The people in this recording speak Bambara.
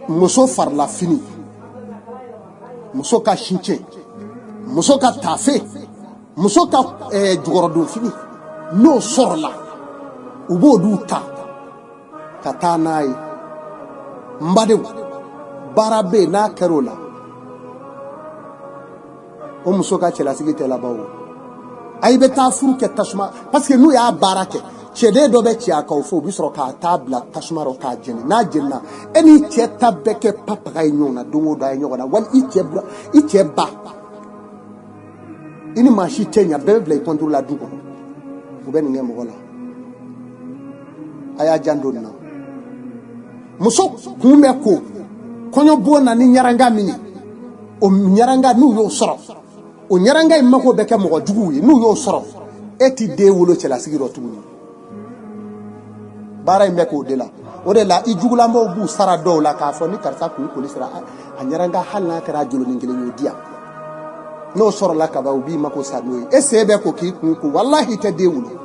muso farla fini muso ka shinche muso ka tafe muso ka jugorodo fini no sorla ubo duta katanai mbade barabe na karola o muso ka cɛla sigi tɛ laban o ayi bɛ taa furu kɛ tasuma parce que n'u y'a baara kɛ cɛden dɔ bɛ cɛ a kan o fɔ u bɛ sɔrɔ k'a taa bila tasuma rɔ k'a jeni n'a jenina e ni cɛ ta bɛɛ kɛ papaga ye ɲɔgɔn na don o don a ye ɲɔgɔn na wali i cɛ ba i ni maa si tɛ ɲa bɛɛ bɛ bila i kɔntoro la du kɔnɔ u bɛ nin kɛ mɔgɔ la a y'a jan don nin na muso kun bɛ ko kɔɲɔbon na ni ɲaranga min ye o ɲaranga n'u y'o sɔrɔ o ɲaranga in mako bɛ kɛ mɔgɔ juguw ye n'u y'o sɔrɔ e ti den wolo cɛlasigi rɔ tuguni baara in bɛ k'o de la o de la i jugulanbaw b'u sara dɔw la k'a fɔ ni karisa kun koli sera a ɲaranga hali n'a kɛra jolonin kelen y'o di yan n'o sɔrɔla kaban u b'i mako sa n'o ye e se bɛ ko k'i kun ko walahi i tɛ den wolo